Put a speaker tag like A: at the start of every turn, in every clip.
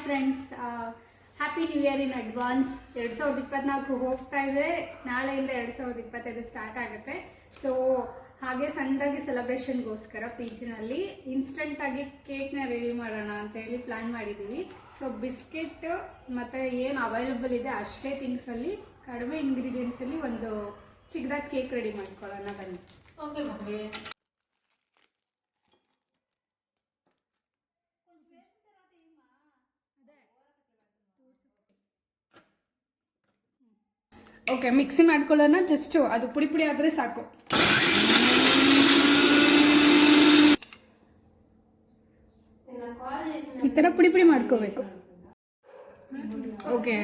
A: Friends, happy new year in advance. 2024 ಹೋಗ್ತಾ ಇದೆ. ನಾಳೆಯಿಂದ 2025 ಸ್ಟಾರ್ಟ್ ಆಗುತ್ತೆ. ಸೊ ಹಾಗೆ ಸಣ್ಣದಾಗಿ ಸೆಲೆಬ್ರೇಷನ್ಗೋಸ್ಕರ ಪೀಚಿನಲ್ಲಿ ಇನ್ಸ್ಟೆಂಟಾಗಿ ಕೇಕ್ನ ರೆಡಿ ಮಾಡೋಣ ಅಂತ ಹೇಳಿ ಪ್ಲ್ಯಾನ್ ಮಾಡಿದ್ದೀವಿ. ಸೊ ಬಿಸ್ಕೆಟ್ ಮತ್ತು ಏನು ಅವೈಲಬಲ್ ಇದೆ ಅಷ್ಟೇ ಥಿಂಗ್ಸಲ್ಲಿ, ಕಡಿಮೆ ಇಂಗ್ರೀಡಿಯೆಂಟ್ಸಲ್ಲಿ ಒಂದು ಚಿಕ್ಕದಾಗಿ ಕೇಕ್ ರೆಡಿ ಮಾಡ್ಕೊಳ್ಳೋಣ ಬನ್ನಿ.
B: ಓಕೆ ಮಕ್ಕಳೇ.
A: ಓಕೆ, ಮಿಕ್ಸಿ ಮಾಡ್ಕೊಳ್ಳೋಣ. ಜಸ್ಟ್ ಅದು ಪುಡಿ ಪುಡಿ ಆದರೆ ಸಾಕು. ಈ ಥರ ಪುಡಿ ಪುಡಿ ಮಾಡ್ಕೋಬೇಕು. ಓಕೆ,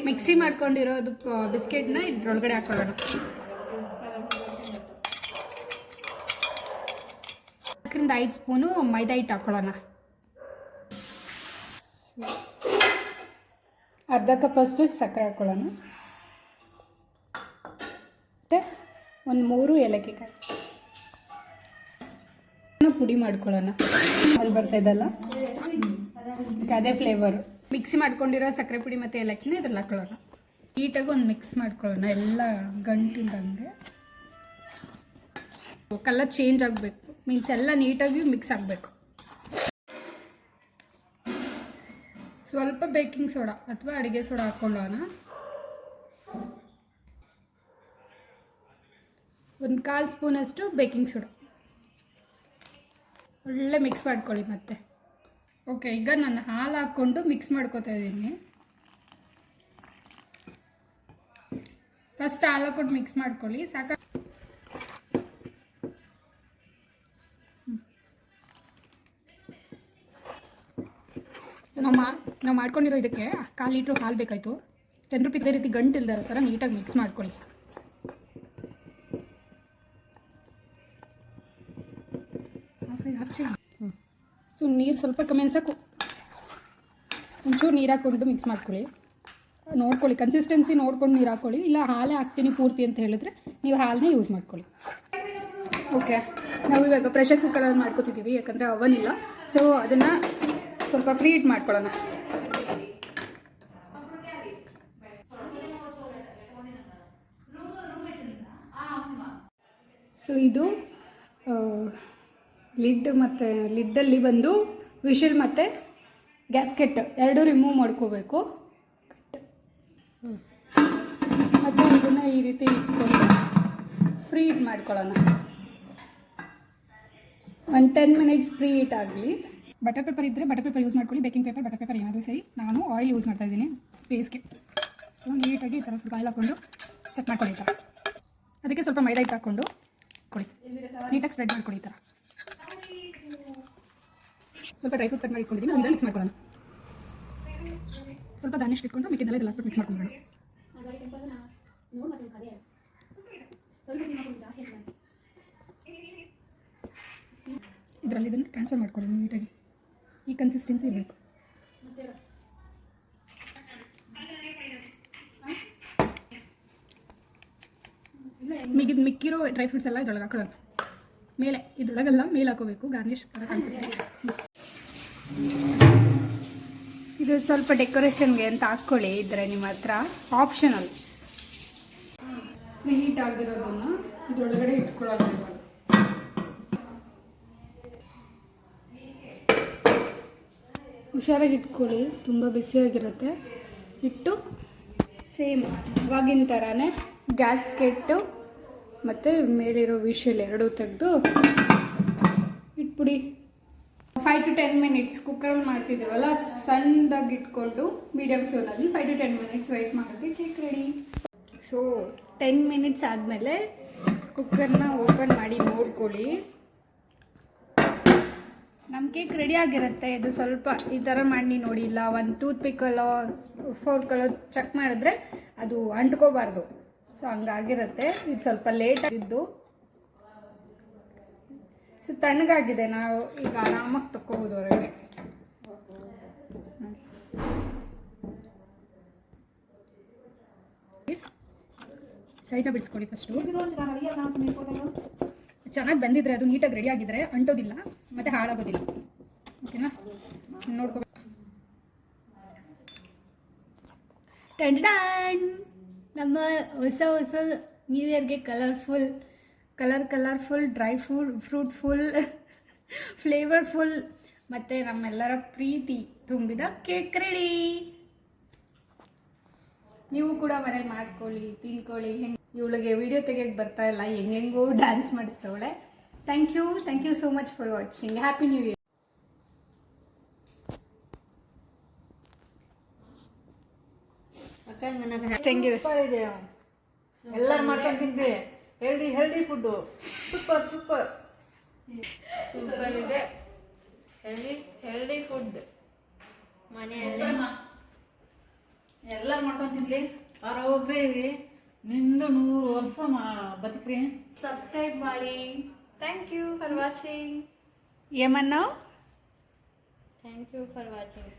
A: ಮಿಕ್ಸಿ ಮಾಡ್ಕೊಂಡಿರೋದು ಬಿಸ್ಕೆಟ್ನ ಇದ್ರೊಳಗಡೆ ಹಾಕೊಳ್ಳೋಣ. ಅದರಿಂದ 5 ಸ್ಪೂನು ಮೈದಾ ಹಿಟ್ಟು ಹಾಕೊಳ್ಳೋಣ. ಅರ್ಧ ಕಪ್ಪಷ್ಟು ಸಕ್ಕರೆ ಹಾಕೊಳ್ಳೋಣ. ಮತ್ತು ಒಂದು 3 ಏಲಕ್ಕಿಕಾಯಿ ಪುಡಿ ಮಾಡ್ಕೊಳ್ಳೋಣ. ಅಲ್ಲಿ ಬರ್ತಾ ಇದ್ದಲ್ಲ, ಅದೇ ಫ್ಲೇವರು. ಮಿಕ್ಸಿ ಮಾಡ್ಕೊಂಡಿರೋ ಸಕ್ಕರೆ ಪುಡಿ ಮತ್ತು ಏಲಕ್ಕಿನ ಇದ್ರಲ್ಲಿ ಹಾಕೊಳ್ಳೋಣ. ನೀಟಾಗಿ ಒಂದು ಮಿಕ್ಸ್ ಮಾಡ್ಕೊಳ್ಳೋಣ, ಎಲ್ಲ ಗಂಟಿಂದಂಗೆ. ಕಲರ್ ಚೇಂಜ್ ಆಗಬೇಕು, ಮೀನ್ಸ್ ಎಲ್ಲ ನೀಟಾಗಿ ಮಿಕ್ಸ್ ಆಗಬೇಕು. ಸ್ವಲ್ಪ ಬೇಕಿಂಗ್ ಸೋಡಾ ಅಥವಾ ಅಡುಗೆ ಸೋಡಾ ಹಾಕ್ಕೊಳ್ಳೋಣ. ಒಂದು 1/4 ಸ್ಪೂನಷ್ಟು ಬೇಕಿಂಗ್ ಸೋಡಾ. ಒಳ್ಳೆ ಮಿಕ್ಸ್ ಮಾಡ್ಕೊಳ್ಳಿ ಮತ್ತೆ. ಓಕೆ, ಈಗ ನಾನು ಹಾಲು ಹಾಕ್ಕೊಂಡು ಮಿಕ್ಸ್ ಮಾಡ್ಕೊತಾ ಇದ್ದೀನಿ. ಫಸ್ಟ್ ಹಾಲು ಹಾಕ್ಕೊಂಡು ಮಿಕ್ಸ್ ಮಾಡ್ಕೊಳ್ಳಿ, ಸಾಕ. ಸೊ ನಾವು ಮಾಡ್ಕೊಂಡಿರೋ ಇದಕ್ಕೆ 1/4 ಲೀಟ್ರ್ ಹಾಲು ಬೇಕಾಯಿತು. 10 ರೂಪಾಯಿ ಇದೇ ರೀತಿ ಗಂಟು ಇಲ್ದಿರೋ ಥರ ನೀಟಾಗಿ ಮಿಕ್ಸ್ ಮಾಡ್ಕೊಳ್ಳಿ. ಸೊ ನೀರು ಸ್ವಲ್ಪ ಕಮ್ಮಿ ಸಾಕು. ಒಂಚೂರು ನೀರು ಹಾಕ್ಕೊಂಡು ಮಿಕ್ಸ್ ಮಾಡ್ಕೊಳ್ಳಿ. ನೋಡ್ಕೊಳ್ಳಿ, ಕನ್ಸಿಸ್ಟೆನ್ಸಿ ನೋಡ್ಕೊಂಡು ನೀರು ಹಾಕ್ಕೊಳ್ಳಿ. ಇಲ್ಲ ಹಾಲೇ ಹಾಕ್ತೀನಿ ಪೂರ್ತಿ ಅಂತ ಹೇಳಿದ್ರೆ ನೀವು ಹಾಲನ್ನೇ ಯೂಸ್ ಮಾಡ್ಕೊಳ್ಳಿ. ಓಕೆ, ನಾವು ಇವಾಗ ಪ್ರೆಷರ್ ಕುಕ್ಕರಲ್ಲಿ ಮಾಡ್ಕೊತಿದ್ದೀವಿ, ಯಾಕಂದರೆ ಅವನ್ ಇಲ್ಲ. ಸೊ ಅದನ್ನು ಸ್ವಲ್ಪ ಫ್ರೀ ಹೀಟ್ ಮಾಡ್ಕೊಳ್ಳೋಣ. ಸೊ ಇದು ಲಿಡ್ ಮತ್ತು ಲಿಡ್ಡಲ್ಲಿ ಬಂದು ವಿಷಲ್ ಮತ್ತು ಗ್ಯಾಸ್ಕೆಟ್ ಎರಡೂ ರಿಮೂವ್ ಮಾಡ್ಕೋಬೇಕು. ಮತ್ತು ಇದನ್ನು ಈ ರೀತಿ ಇಟ್ಕೊಂಡು ಫ್ರೀ ಹೀಟ್ ಮಾಡ್ಕೊಳ್ಳೋಣ. ಒಂದು 10 ಮಿನಿಟ್ಸ್ ಫ್ರೀ ಹೀಟ್ ಆಗಲಿ. ಬಟರ್ ಪೇಪರ್ ಇದ್ದರೆ ಬಟರ್ ಪೇಪರ್ ಯೂಸ್ ಮಾಡ್ಕೊಳ್ಳಿ. ಬೇಕಿಂಗ್ ಪೇಪರ್, ಬಟರ್ ಪೇಪರ್ ಏನಾದರೂ ಸರಿ. ನಾನು ಆಯಿಲ್ ಯೂಸ್ ಮಾಡ್ತಾಯಿದ್ದೀನಿ ಬೇಸ್ಗೆ. ಸೊ ನೀಟಾಗಿ ಈ ಥರ ಸ್ವಲ್ಪ ಆಯಿಲ್ ಹಾಕ್ಕೊಂಡು ಸೆಟ್ ಮಾಡ್ಕೊಳ್ಳಿ. ಈ ಥರ ಅದಕ್ಕೆ ಸ್ವಲ್ಪ ಮೈದಾ ಹಿಟ್ಟು ಹಾಕ್ಕೊಂಡು ಕೊಡಿ, ನೀಟಾಗಿ ಸ್ಪ್ರೆಡ್ ಮಾಡ್ಕೊಳ್ಳಿ. ಈ ಥರ ಸ್ವಲ್ಪ ಡ್ರೈ ಫ್ರೂಟ್ಸ್ ಕಟ್ ಮಾಡಿ ಇಟ್ಕೊಂಡಿದ್ದೀನಿ, ಅದನ್ನು ಮಿಕ್ಸ್ ಮಾಡ್ಕೊಳ್ಳೋಣ. ಸ್ವಲ್ಪ ಗಾರ್ನಿಷ್ ಇಟ್ಕೊಂಡು ಮಿಕ್ಕಿದ್ದೆಲ್ಲ ಇದೆಲ್ಲ ಹಾಕ್ಬಿಟ್ಟು ಮಿಕ್ಸ್ ಮಾಡ್ಕೊಳ್ಳೋಣ. ಇದರಲ್ಲಿ ಇದನ್ನು ಟ್ರಾನ್ಸ್ಫರ್ ಮಾಡ್ಕೊಳ್ಳಿ ನೀಟಾಗಿ. ಈ ಕನ್ಸಿಸ್ಟೆನ್ಸಿ ಇರಬೇಕು. ಮಿಕ್ಕಿರೋ ಡ್ರೈ ಫ್ರೂಟ್ಸ್ ಎಲ್ಲ ಇದ್ರೊಳಗೆ ಹಾಕೊಳ್ಳೋಣ. ಮೇಲೆ ಇದ್ರೊಳಗೆಲ್ಲ ಮೇಲೆ ಹಾಕೋಬೇಕು, ಗಾರ್ನಿಷ್ ಕಾಣಿಸುತ್ತೆ. ಇದು ಸ್ವಲ್ಪ ಡೆಕೋರೇಷನ್ಗೆ ಅಂತ ಹಾಕ್ಕೊಳ್ಳಿ. ಇದ್ರೆ ನಿಮ್ಮ ಹತ್ರ ಆಪ್ಷನಲ್. ಹೀಟ್ ಆಗಿರೋದನ್ನು ಇದ್ರೊಳಗಡೆ ಇಟ್ಕೊಳ್ಳೋಣ. ಹುಷಾರಾಗಿ ಇಟ್ಕೊಳ್ಳಿ, ತುಂಬ ಬಿಸಿಯಾಗಿರುತ್ತೆ. ಇಟ್ಟು ಸೇಮ್ ಇವಾಗಿನ ಥರನೇ ಗ್ಯಾಸ್ಕೆಟ್ಟು ಮತ್ತು ಮೇಲಿರೋ ವಿಷಲ್ ಎರಡೂ ತೆಗೆದು ಇಟ್ಬಿಡಿ. 5 to 10 ಮಿನಿಟ್ಸ್ ಕುಕ್ಕರಲ್ಲಿ ಮಾಡ್ತಿದ್ದೀವಲ್ಲ, ಸಣ್ಣದಾಗಿ ಇಟ್ಕೊಂಡು ಮೀಡಿಯಮ್ ಫ್ಲೇಮ್ನಲ್ಲಿ 5 to 10 ಮಿನಿಟ್ಸ್ ವೆಯ್ಟ್ ಮಾಡೋಕ್ಕೆ ಕೇಕ್ ರೆಡಿ. ಸೊ 10 ಮಿನಿಟ್ಸ್ ಆದಮೇಲೆ ಕುಕ್ಕರ್ನ ಓಪನ್ ಮಾಡಿ ನೋಡ್ಕೊಳ್ಳಿ. ನಮ್ಮ ಕೇಕ್ ರೆಡಿ ಆಗಿರುತ್ತೆ. ಇದು ಸ್ವಲ್ಪ ಈ ಥರ ಮಾಡಿ ನೋಡಿ. ಇಲ್ಲ ಒಂದು ಟೂತ್ ಪಿಕ್ಕಲ್ಲೋ ಫೋರ್ಕಲ್ಲೋ ಚೆಕ್ ಮಾಡಿದ್ರೆ ಅದು ಅಂಟ್ಕೋಬಾರ್ದು. ಸೊ ಹಂಗಾಗಿರುತ್ತೆ. ಇದು ಸ್ವಲ್ಪ ಲೇಟ್ ಆಗಿದ್ದು. ಸೊ ತಣ್ಣಗಾಗಿದೆ, ನಾವು ಈಗ ಆರಾಮಾಗಿ ತಕ್ಕೋಬೋದು ಹೊರಗೆ. ಸೈಡ್ನ ಬಿಡಿಸ್ಕೊಳ್ಳಿ ಫಸ್ಟು. ಚೆನ್ನಾಗಿ ಬಂದಿದ್ರೆ, ಅದು ನೀಟಾಗಿ ರೆಡಿ ಆಗಿದ್ರೆ ಅಂಟೋದಿಲ್ಲ ಮತ್ತು ಹಾಳಾಗೋದಿಲ್ಲ. ಓಕೆನಾ? ನೋಡ್ಕೋಬೇಕು. ಟಂಡಾನ್ ನಮ್ಮ ಹೊಸ ನ್ಯೂ ಇಯರ್ಗೆ ಕಲರ್ಫುಲ್ ಡ್ರೈ ಫ್ರೂಟ್ಫುಲ್ ಫ್ಲೇವರ್ಫುಲ್ ಮತ್ತು ನಮ್ಮೆಲ್ಲರ ಪ್ರೀತಿ ತುಂಬಿದ ಕೇಕ್ ರೆಡಿ. ನೀವು ಕೂಡ ಮನೇಲಿ ಮಾಡ್ಕೊಳ್ಳಿ, ತಿನ್ಕೊಳ್ಳಿ. ಇವಳಿಗೆ ವಿಡಿಯೋ ತೆಗಿಯೋಕ್ಕೆ ಬರ್ತಾ ಇಲ್ಲ, ಹೆಂಗೆಂಗೋ ಡ್ಯಾನ್ಸ್ ಮಾಡಿಸ್ತವಳೆ. Thank you so much for watching. Happy new year.
B: ಹೆಂಗಿದೆ ಎಲ್ಲರೂ ಮಾಡ್ಕೊಂಡು ತಿಂದ್ವಿ. ಹೆಲ್ದಿ ಫುಡ್ಡು ಸೂಪರ್ ಇದೆ. ಹೆಲ್ದಿ ಫುಡ್ ಮನೆಯಲ್ಲಿ ಎಲ್ಲರೂ ಮಾಡ್ಕೊಂಡು ತಿನ್ಲಿ. ಆರೋಗ್ಯ ನಿಂದು 100 ವರ್ಷ ಬದುಕ್ರಿ.
A: ಸಬ್ಸ್ಕ್ರೈಬ್ ಮಾಡಿ. Thank you for watching. ಏಮನ್ನೋ?
B: Thank you for watching.